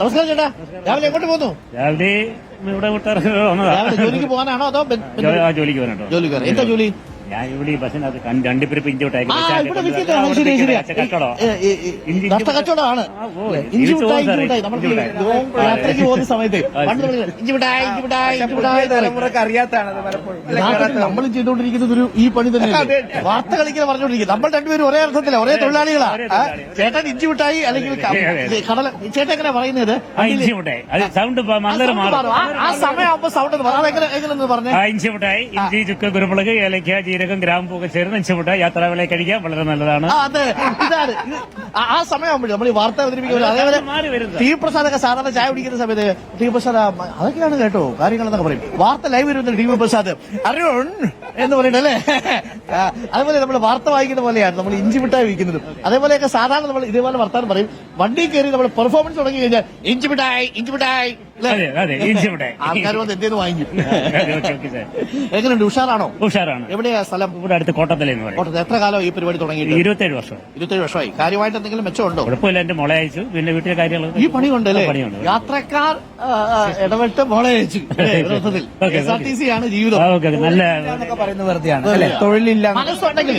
നമസ്കാരം ചേട്ടാ, രാവിലെ എങ്ങോട്ട് പോകുന്നു? രാവിലെ ഇവിടെ വിട്ടിറങ്ങി വന്നതാ. രാവിലെ ജോലിക്ക് പോകാനാണോ അതോ ജോലിക്ക് വരണ്ടോ? ജോലിക്ക് വരാം. എന്താ ജോലി? ഞാൻ ഇവിടെ ഈ ബസ്സിനകത്ത് രണ്ടിപ്പിരിപ്പ് ഇഞ്ചി ഇവിടെ കച്ചവടമാണ്. ഇഞ്ചി മിഠായി നമ്മൾ യാത്രയ്ക്ക് പോകുന്ന സമയത്ത് ഇഞ്ചി മിഠായി നമ്മൾ ചെയ്തുകൊണ്ടിരിക്കുന്നത് ഈ പണി തന്നെ. വാർത്ത കളിക്കാൻ പറഞ്ഞുകൊണ്ടിരിക്കുന്നത് നമ്മൾ രണ്ടുപേരും ഒരേ അർത്ഥത്തില, ഒരേ തൊഴിലാളികളാ. ചേട്ടൻ ഇഞ്ചി മിഠായി അല്ലെങ്കിൽ കടല. ചേട്ടൻ എങ്ങനെ പറയുന്നത്? ഇഞ്ചി മിഠായി സൗണ്ട് നല്ലൊരു മാറും. ആ സമയമാകുമ്പോ സൗണ്ട് എങ്ങനെ പറഞ്ഞേ? ഇഞ്ചി മിഠായി, ഇഞ്ചി, ചുക്ക്, കുരുമുളക്, ഏലക്ക, ജീരകം, ഗ്രാമ്പൂ ഒക്കെ ചേർന്ന് ഇഞ്ചി മിഠായി യാത്രാവേളയെ കഴിക്കാൻ വളരെ നല്ലതാണ്. അതെ, ഇതാണ് ആ സമയമാകുമ്പോഴും നമ്മൾ ഈ വാർത്ത അവതരിപ്പിക്കുന്നത്. അതേപോലെ ടി പ്രസാദ് ഒക്കെ സാധാരണ ചായ കുടിക്കുന്ന സമയത്ത് ടി പ്രസാദ് അതൊക്കെയാണ് കേട്ടോ കാര്യങ്ങളെന്നൊക്കെ പറയും. വാർത്ത ലൈവ് വരുന്നത് ടി പ്രസാദ് അരുൺ എന്ന് പറയുന്നത് അല്ലേ? അതുപോലെ നമ്മൾ വാർത്ത വായിക്കുന്ന പോലെയാണ് നമ്മൾ ഇഞ്ചി മിഠായി വയ്ക്കുന്നതും. അതേപോലെയൊക്കെ സാധാരണ നമ്മൾ ഇതേപോലെ വർത്താനം പറയും. വണ്ടി കയറി നമ്മൾ പെർഫോമൻസ് തുടങ്ങി കഴിഞ്ഞാൽ ഇഞ്ചി മിഠായി ആൾക്കാർ വന്ന് എന്തേലും വാങ്ങിക്കും. എങ്ങനെയുണ്ട്? ഉഷാറാണോ? ഉഷാറാണ്. എവിടെയാ സ്ഥലം? ഇവിടെ അടുത്ത് കോട്ടത്തലേന്ന് പറയും. കോട്ടത്തിൽ. എത്ര കാലം ഈ പരിപാടി തുടങ്ങിയിട്ട്? 27 വർഷം. 27 വർഷമായി. കാര്യമായിട്ട് എന്തെങ്കിലും മെച്ചമുണ്ടോ? കുഴപ്പമില്ല. എന്റെ മോളെ അയച്ചു, പിന്നെ വീട്ടിലെ കാര്യങ്ങൾ ഈ പണിയുണ്ടല്ലേ? യാത്രക്കാർ ഇടപെട്ട് മോളെ അയച്ചു. KSRTC ആണ് ജീവിതം. നല്ല പറയുന്ന വെറുതെയാണ്. തൊഴിലില്ല, മനസ്സുണ്ടെങ്കിൽ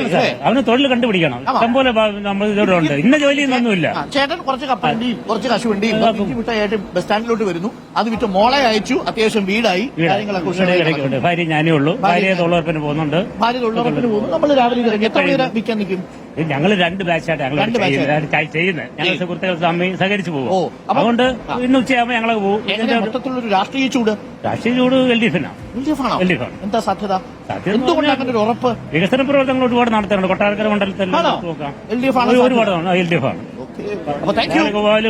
അവന് തൊഴിൽ കണ്ടുപിടിക്കണം. ഇഷ്ടംപോലെ നമ്മൾ ഇവിടെ ഉണ്ട്. ഇന്ന ജോലിയൊന്നുമില്ല. ചേട്ടൻ കുറച്ച് കപ്പലണ്ടിയും കുറച്ച് കശുവണ്ടിയും മിഠായിട്ട് ബസ് സ്റ്റാൻഡിലോട്ട് വരുന്നു. അത് വിറ്റ് മോളെ അയച്ചു. അത്യാവശ്യം വീടായി. കാര്യങ്ങളൊക്കെ ഭാര്യ ഞാനേ ഉള്ളൂ. ഭാര്യ തൊഴിലുറപ്പിന് പോകുന്നുണ്ട്. ഭാര്യ തൊഴിലുറപ്പിന് പോകുന്നു. നമ്മൾ രാവിലെ ഇറങ്ങി എത്ര പേര് വിൽക്കാൻ നിൽക്കും? ഞങ്ങൾ രണ്ട് ബാച്ചായിട്ട് ചെയ്യുന്നത്. ഞങ്ങൾ സുഹൃത്തുക്കൾ തമ്മിൽ സഹകരിച്ചു പോകും. അതുകൊണ്ട് ഇന്ന് ഉച്ചയാകുമ്പോൾ ഞങ്ങൾ പോകും. മൊത്തത്തിലൊരു രാഷ്ട്രീയ ചൂട് LDF-നാണ്. എന്താ സാധ്യത? എന്തുകൊണ്ടാണ് ഒരു ഉറപ്പ്? വികസന പ്രവർത്തനങ്ങൾ ഒരുപാട് നടത്തുന്നുണ്ട്. കൊട്ടാരക്കര മണ്ഡലത്തിൽ LDF ആണ്. ഒരുപാട് LDF ആണ്.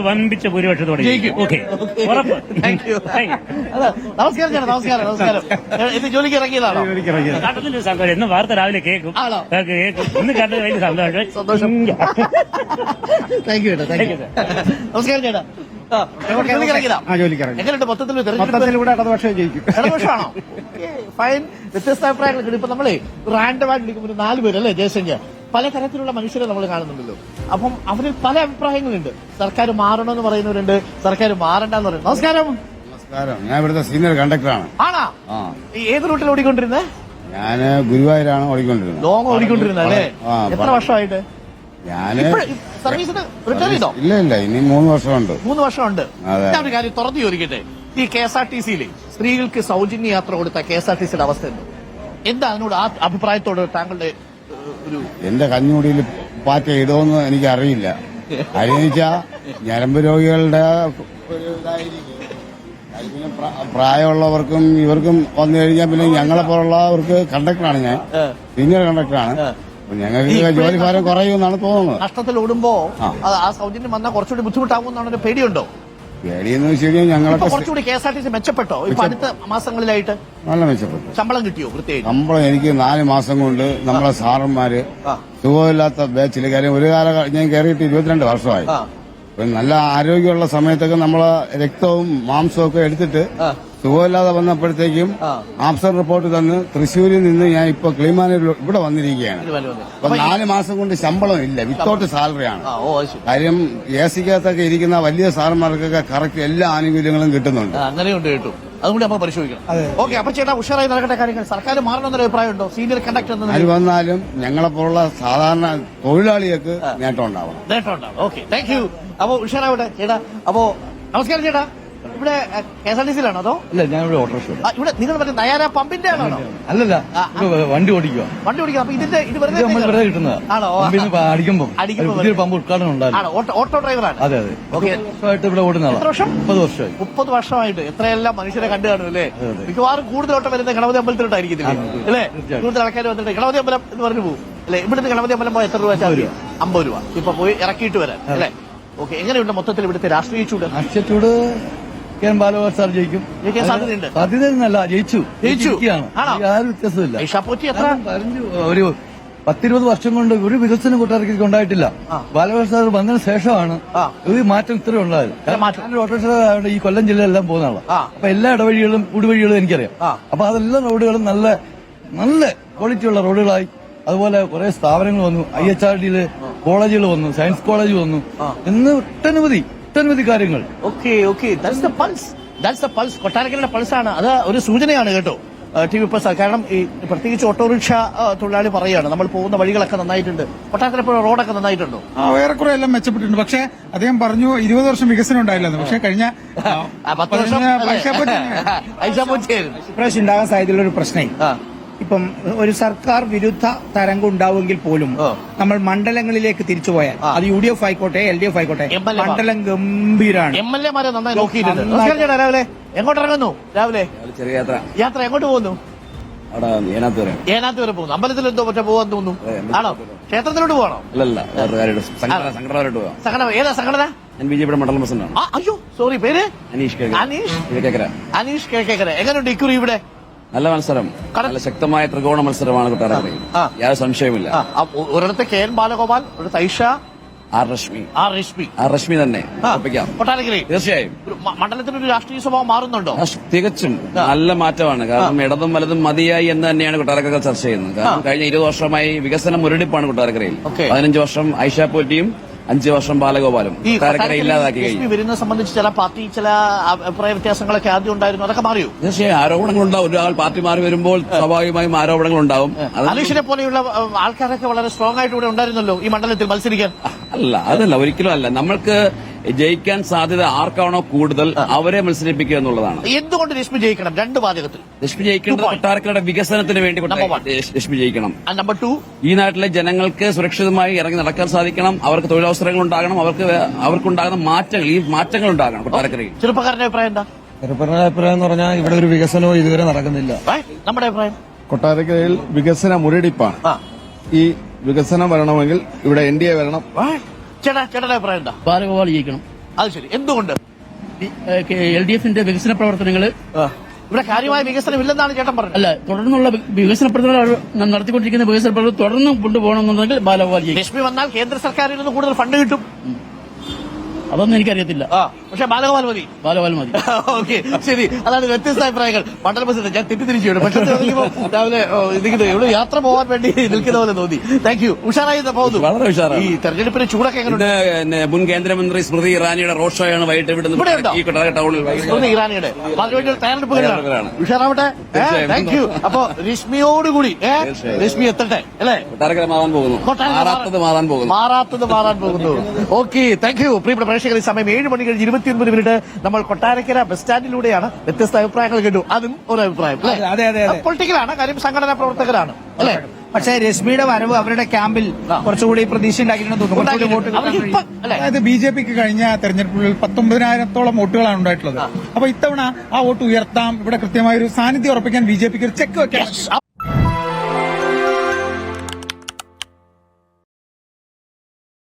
വൻപിച്ച ഭൂരിപക്ഷത്തോടെ ഉറപ്പ്. നമസ്കാരം ചേട്ടാ. നമസ്കാരം. ഇത് ജോലിക്ക് ഇറങ്ങിയതാണോ? കണ്ടതിൽ സന്തോഷം. ഇന്ന് വാർത്ത രാവിലെ കേൾക്കും. ഇന്ന് കണ്ടത് വലിയ സന്തോഷം. താങ്ക് യു ചേട്ടാ. നമസ്കാരം ചേട്ടാ. എങ്ങനെയുണ്ട് മൊത്തത്തിലൂടെ? ഇടതുപക്ഷം ജയിക്കും. ഇടതുപക്ഷമാണോ? ഫൈൻ. വ്യത്യസ്ത അഭിപ്രായങ്ങൾ. ഇപ്പൊ നമ്മളെ റാൻഡമായിട്ട് വിളിക്കുമ്പോൾ 4 പേരല്ലേ ജയശങ്കർ? പല തരത്തിലുള്ള മനുഷ്യരെ നമ്മൾ കാണുന്നുണ്ടല്ലോ. അപ്പം അവരിൽ പല അഭിപ്രായങ്ങളുണ്ട്. സർക്കാർ മാറണമെന്ന് പറയുന്നവരുണ്ട്, സർക്കാർ മാറണ്ടെന്ന് പറയുന്നത്. നമസ്കാരം. ഞാൻ ഇവിടുത്തെ സീനിയർ കണ്ടക്ടറാണ്. ആണാ? ഏത് റൂട്ടിൽ ഓടിക്കൊണ്ടിരുന്നത്? ഞാൻ ഗുരുവായൂരാണ് ഓടിക്കൊണ്ടിരുന്നത്. ലോങ് ഓടിക്കൊണ്ടിരുന്നത് അല്ലേ? എത്ര വർഷമായിട്ട്? ഞാന് സർവീസിന് റിട്ടയർ ചെയ്തോ? ഇല്ല, ഇനി 3 വർഷമുണ്ട്. 3 വർഷമുണ്ട്. ഒരു കാര്യം തുറന്നു ചോദിക്കട്ടെ. ഈ KSRTC-യിൽ സ്ത്രീകൾക്ക് സൗജന്യ യാത്ര കൊടുത്ത KSRTC-യുടെ അവസ്ഥ എന്താ? അതിനോട് ആ അഭിപ്രായത്തോട് താങ്കളുടെ ഒരു... എന്റെ കഞ്ഞുകൂടിയിൽ പാറ്റ ഇടുമെന്ന് എനിക്ക് അറിയില്ല. അറിയിച്ചാ ഞരമ്പ് രോഗികളുടെ പ്രായമുള്ളവർക്കും ഇവർക്കും വന്നു കഴിഞ്ഞാൽ പിന്നെ ഞങ്ങളെ പോലുള്ളവർക്ക് കണ്ടക്ടറാണ്. ഞാൻ സീനിയർ കണ്ടക്ടറാണ്. ഞങ്ങൾക്ക് ജോലി ഭാരം കുറയുമെന്നാണ് തോന്നുന്നത്. നഷ്ടത്തിൽ ഓടുമ്പോ ആ സൗജന്യം വന്നാൽ കുറച്ചുകൂടി ബുദ്ധിമുട്ടാകുമെന്നാണ് ഒരു പേടിയുണ്ടോ? പേടിയെന്ന് വെച്ച് കഴിഞ്ഞാൽ ഞങ്ങളൊക്കെ കുറച്ചുകൂടി KSRTC മെച്ചപ്പെട്ടോ ഇപ്പൊ അടുത്ത മാസങ്ങളിലായിട്ട്? നല്ല മെച്ചപ്പെട്ടു. ശമ്പളം കിട്ടിയോ? പ്രത്യേകിച്ച് ശമ്പളം എനിക്ക് 4 മാസം കൊണ്ട് നമ്മളെ സാറന്മാര് സുഖമില്ലാത്ത ബാച്ചില് കാര്യം ഒരു കാലം ഞാൻ കയറിയിട്ട് 22 വർഷമായി. നല്ല ആരോഗ്യമുള്ള സമയത്തൊക്കെ നമ്മളെ രക്തവും മാംസവും ഒക്കെ എടുത്തിട്ട് സുഖമില്ലാതെ വന്നപ്പോഴത്തേക്കും ആബ്സെന്റ് റിപ്പോർട്ട് തന്ന് തൃശ്ശൂരിൽ നിന്ന് ഞാൻ ഇപ്പൊ കിളിമാനൂരിൽ ഇവിടെ വന്നിരിക്കുകയാണ്. അപ്പൊ 4 മാസം കൊണ്ട് ശമ്പളം ഇല്ല, വിത്തൗട്ട് സാലറിയാണ്. കാര്യം AC-ക്കകത്തൊക്കെ ഇരിക്കുന്ന വലിയ സാറന്മാർക്കൊക്കെ കറക്റ്റ് എല്ലാ ആനുകൂല്യങ്ങളും കിട്ടുന്നുണ്ട്. അങ്ങനെയുണ്ട് കേട്ടു. അതുകൊണ്ട് നമ്മൾ പരിശോധിക്കണം. ഓക്കെ, അപ്പൊ ചേട്ടാ ഉഷാറായി നടക്കട്ടെ കാര്യങ്ങൾ. സർക്കാർ മാറണമെന്നൊരു അഭിപ്രായമുണ്ടോ? സീനിയർ കണ്ടക്ടർ അത് വന്നാലും ഞങ്ങളെപ്പോലുള്ള സാധാരണ തൊഴിലാളികൾക്ക് നേട്ടം ഉണ്ടാവണം. Okay, thank you. അപ്പൊ ഉഷാറാവട്ടെ ചേട്ടാ. അപ്പോ നമസ്കാരം ചേട്ടാ. ഇവിടെ KSRTC-യിലാണോ അതോ? ഇല്ല, ഞാൻ ഇവിടെ ഓട്ടോറിക്ഷ. ഇവിടെ നിങ്ങൾ മറ്റേ നയാര പമ്പിന്റെ ആണോ? അല്ലല്ല, വണ്ടി ഓടിക്കുക. അപ്പൊ ഇതിന്റെ ഇത് വെറുതെ കിട്ടുന്നതാണോ? അടിക്കുമ്പോൾ പുതിയൊരു പമ്പ് ഉദ്ഘാടനം ഉണ്ടായിരുന്നു. ഓട്ടോ ഡ്രൈവറാണ്. അതെ. വർഷമായിട്ട് ഇവിടെ ഓടുന്ന 30 വർഷമായി. 30 വർഷമായിട്ട് എത്രയെല്ലാം മനുഷ്യരെ കണ്ടു കാണും അല്ലേ? മിക്കവാറും കൂടുതൽ ഓട്ടം വരുന്നത് ഗണപതി അമ്പലത്തിലോട്ടായിരിക്കത്തില്ലേ അല്ലേ? കൂടുതൽ ആൾക്കാർ വന്നിട്ട് ഗണപതി അമ്പലം എന്ന് പറഞ്ഞു പോകും അല്ലെ? ഇവിടുന്ന് ഗണപതി അമ്പലം പോയി എത്ര രൂപ? 50 രൂപ. ഇപ്പൊ പോയി ഇറക്കിയിട്ട് വരാൻ അല്ലേ? ഓക്കെ, എങ്ങനെയുണ്ട് മൊത്തത്തിൽ ഇവിടുത്തെ രാഷ്ട്രീയ ചൂട്? ബാലഗോപാൽ സാർ ജയിക്കും. സാധ്യതയെന്നല്ല, ജയിച്ചു. യാതൊരു വ്യത്യാസമില്ല. ഒരു 10-20 വർഷം കൊണ്ട് ഒരു വികസനം കൊട്ടാരക്കരയ്ക്ക് ഉണ്ടായിട്ടില്ല. ബാലഗോപാൽ സാർ വന്നതിന് ശേഷമാണ് ഒരു മാറ്റം ഇത്ര ഉണ്ടായത്. ഓട്ടോറിക്ഷ ഈ കൊല്ലം ജില്ലയിലെല്ലാം പോകുന്ന ആളാണ്. അപ്പൊ എല്ലാ ഇടവഴികളും ഉടുവഴികളും എനിക്കറിയാം. അപ്പൊ അതെല്ലാം റോഡുകളും നല്ല നല്ല ക്വാളിറ്റിയുള്ള റോഡുകളായി. അതുപോലെ കുറെ സ്ഥാപനങ്ങൾ വന്നു. IHRD കോളേജുകൾ വന്നു, സയൻസ് കോളേജ് വന്നു, ഇന്ന് ഒട്ടനവധി ഒട്ടനവധി കാര്യങ്ങൾ. ഓക്കെ ദാറ്റ്സ് ദ പൾസ് കൊട്ടാരക്കരയുടെ പൾസാണ്. അത് ഒരു സൂചനയാണ് കേട്ടോ ടി വി പ്രസാദ്. കാരണം ഈ പ്രത്യേകിച്ച് ഓട്ടോറിക്ഷ തൊഴിലാളി പറയുകയാണ് നമ്മൾ പോകുന്ന വഴികളൊക്കെ നന്നായിട്ടുണ്ട്, കൊട്ടാരക്കര റോഡൊക്കെ നന്നായിട്ടുണ്ടോ? ഏറെക്കുറെ എല്ലാം മെച്ചപ്പെട്ടിട്ടുണ്ട്. പക്ഷേ അദ്ദേഹം പറഞ്ഞു 20 വർഷം വികസനം ഉണ്ടായില്ലെന്ന്. പക്ഷേ കഴിഞ്ഞ 10 വർഷം ഇപ്രാവശ്യം ഉണ്ടാകാൻ സാധ്യതയുള്ള ഒരു പ്രശ്നമായി. ഇപ്പം ഒരു സർക്കാർ വിരുദ്ധ തരംഗം ഉണ്ടാവുമെങ്കിൽ പോലും നമ്മൾ മണ്ഡലങ്ങളിലേക്ക് തിരിച്ചുപോയാൽ അത് UDF ആയിക്കോട്ടെ LDF ആയിക്കോട്ടെ മണ്ഡലം ഗംഭീരാണ്. MLA മാരെ നന്നായി നോക്കിയിട്ടുണ്ട്. രാവിലെ എങ്ങോട്ട് ഇറങ്ങുന്നു? രാവിലെ ചെറിയ യാത്ര എങ്ങോട്ട് പോകുന്നു? ഏനാത്ത് വരെ പോകുന്നു. അമ്പലത്തിൽ എന്തോ മറ്റേ പോകാൻ തോന്നുന്നു. ആണോ? ക്ഷേത്രത്തിലോട്ട് പോകണോ? സംഘടന ഏതാ സംഘടന? BJP മണ്ഡലം പ്രസിഡന്റാണ്. അയ്യോ സോറി, പേര് അനീഷ് കേക്കേക്കര. എങ്ങനെയുണ്ട് ഇക്കുറി ഇവിടെ? നല്ല മത്സരം, നല്ല ശക്തമായ ത്രികോണ മത്സരമാണ് കൊട്ടാരക്കരയിൽ, യാതൊരു സംശയമില്ല. ഒരിടത്ത് KN ബാലഗോപാൽ, ഒരു തൈഷ, ആർ രശ്മി തന്നെ കൊട്ടാരക്കരയിൽ. തീർച്ചയായും മണ്ഡലത്തിനൊരു രാഷ്ട്രീയ സ്വഭാവം മാറുന്നുണ്ടോ? തികച്ചും നല്ല മാറ്റമാണ്. കാരണം ഇടതും വലതും മതിയായി എന്ന് തന്നെയാണ് കൊട്ടാരക്കര ചർച്ച ചെയ്യുന്നത്. കാരണം കഴിഞ്ഞ 20 വർഷമായി വികസന മുരടിപ്പാണ് കൊട്ടാരക്കരയിൽ. 15 വർഷം ഐഷ പോറ്റിയും 5 വർഷം ബാലഗോപാലും കൊട്ടാരക്കര ഇല്ലാതാക്കി കഴിഞ്ഞു. വരുന്നത് സംബന്ധിച്ച് ചില പാർട്ടി ചില അഭിപ്രായ വ്യത്യാസങ്ങളൊക്കെ ആദ്യം ഉണ്ടായിരുന്നു, അതൊക്കെ മാറിയോ? തീർച്ചയായും ആരോപണങ്ങളുണ്ടാവും. ഒരാൾ പാർട്ടി മാറി വരുമ്പോൾ സ്വാഭാവികമായും ആരോപണങ്ങളുണ്ടാവും. അനീഷിനെ പോലെയുള്ള ആൾക്കാരൊക്കെ വളരെ സ്ട്രോങ് ആയിട്ട് ഇവിടെ ഉണ്ടായിരുന്നല്ലോ ഈ മണ്ഡലത്തിൽ മത്സരിക്കാൻ. അതല്ല ഒരിക്കലും അല്ല. നമ്മൾക്ക് ജയിക്കാൻ സാധ്യത ആർക്കാണോ കൂടുതൽ അവരെ മത്സരിപ്പിക്കുക എന്നുള്ളതാണ്. എന്തുകൊണ്ട് രശ്മി ജയിക്കണം? 2 വാചകത്തിൽ. രശ്മി ജയിക്കേണ്ടത് കൊട്ടാരക്കരയുടെ വികസനത്തിന് വേണ്ടി രശ്മി ജയിക്കണം. നമ്പർ 2, ഈ നാട്ടിലെ ജനങ്ങൾക്ക് സുരക്ഷിതമായി ഇറങ്ങി നടക്കാൻ സാധിക്കണം, അവർക്ക് തൊഴിലവസരങ്ങൾ ഉണ്ടാകണം, അവർക്കുണ്ടാകുന്ന മാറ്റങ്ങൾ, ഈ മാറ്റങ്ങൾ ഉണ്ടാകണം കൊട്ടാരക്കരയിൽ. ചെറുപ്പക്കാരന്റെ അഭിപ്രായം എന്താ? ചെറുപ്പക്കാരുടെ അഭിപ്രായം എന്ന് പറഞ്ഞാൽ ഇവിടെ ഒരു വികസനവും ഇതുവരെ നടക്കുന്നില്ല. നമ്മുടെ അഭിപ്രായം കൊട്ടാരക്കരയിൽ വികസന മുരടിപ്പാണ്. ഈ വികസനം വരണമെങ്കിൽ ഇവിടെ NDA വരണം. ചേട്ടന്റെ അഭിപ്രായം എന്താ? ബാലഗോപാൽ ജയിക്കണം. അത് ശരി, എന്തുകൊണ്ട്? LDFന്റെ വികസന പ്രവർത്തനങ്ങൾ ഇവിടെ കാര്യമായ വികസനം ഇല്ലെന്നാണ് ചേട്ടൻ പറഞ്ഞത്. അല്ല, തുടർന്നുള്ള വികസന പ്രവർത്തനങ്ങൾ നടത്തിക്കൊണ്ടിരിക്കുന്ന വികസന പ്രവർത്തനം തുടർന്നും കൊണ്ടുപോകണമെന്നുണ്ടെങ്കിൽ ബാലഗോപാൽ ജയിക്കും. ലക്ഷ്മി വന്നാൽ കേന്ദ്ര സർക്കാരിൽ നിന്ന് കൂടുതൽ ഫണ്ട് കിട്ടും. അതൊന്നും എനിക്കറിയത്തില്ല. പക്ഷെ ബാലഗോപാൽ മതി. ഓക്കെ, ശരി. അതാണ് വ്യത്യസ്ത അഭിപ്രായങ്ങൾ. മണ്ഡലം പ്രസിഡന്റ് ഞാൻ തെറ്റിദ്ധരിച്ചു. പക്ഷേ രാവിലെ ഇവിടെ യാത്ര പോകാൻ വേണ്ടി നിൽക്കുന്ന പോലെ തോന്നി. Thank you. ഉഷാറായി പോകുന്നു. വളരെ ഉഷാറാണ്. ഈ തെരഞ്ഞെടുപ്പിന് ചൂടൊക്കെ എങ്ങനെയുണ്ട്? മുൻ കേന്ദ്രമന്ത്രി സ്മൃതി ഇറാനിയുടെ റോഡ് ഷോയാണ് വൈകിട്ട് ഇവിടെ ഈ കൊട്ടാരക്കര ടൗണിൽ. സ്മൃതി ഇറാനിയുടെ തയ്യാറെടുപ്പുകളാണ്. ഉഷാറാവട്ടെ. Thank you. അപ്പൊ രശ്മിയോടുകൂടി രശ്മി എത്തട്ടെ അല്ലേ? കൊട്ടാരക്കര മാറാൻ പോകുന്നു. മാറാത്തത് മാറാൻ പോകുന്നു. Okay, thank you. പ്രിയപ്പെട്ട പ്രേക്ഷകർ, സമയം 7:29 നമ്മൾ കൊട്ടാരക്കര ബസ് സ്റ്റാൻഡിലൂടെയാണ്. വ്യത്യസ്ത അഭിപ്രായങ്ങൾ കേട്ടു. അതും ഒരു അഭിപ്രായം പൊളിറ്റിക്കലാണ്, കാര്യം സംഘടനാ പ്രവർത്തകരാണ് അല്ലെ? പക്ഷേ രശ്മിയുടെ വരവ് അവരുടെ ക്യാമ്പിൽ കുറച്ചുകൂടി പ്രതീക്ഷ ഉണ്ടാക്കിയിട്ടുണ്ടെന്ന് തോന്നുന്നു. അതായത് BJPക്ക് കഴിഞ്ഞ തെരഞ്ഞെടുപ്പുകളിൽ 19,000-ഓളം വോട്ടുകളാണ് ഉണ്ടായിട്ടുള്ളത്. അപ്പൊ ഇത്തവണ ആ വോട്ട് ഉയർത്താം, ഇവിടെ കൃത്യമായ ഒരു സാന്നിധ്യം ഉറപ്പിക്കാൻ BJPക്ക് ഒരു ചെക്ക് വെക്കാം. ആ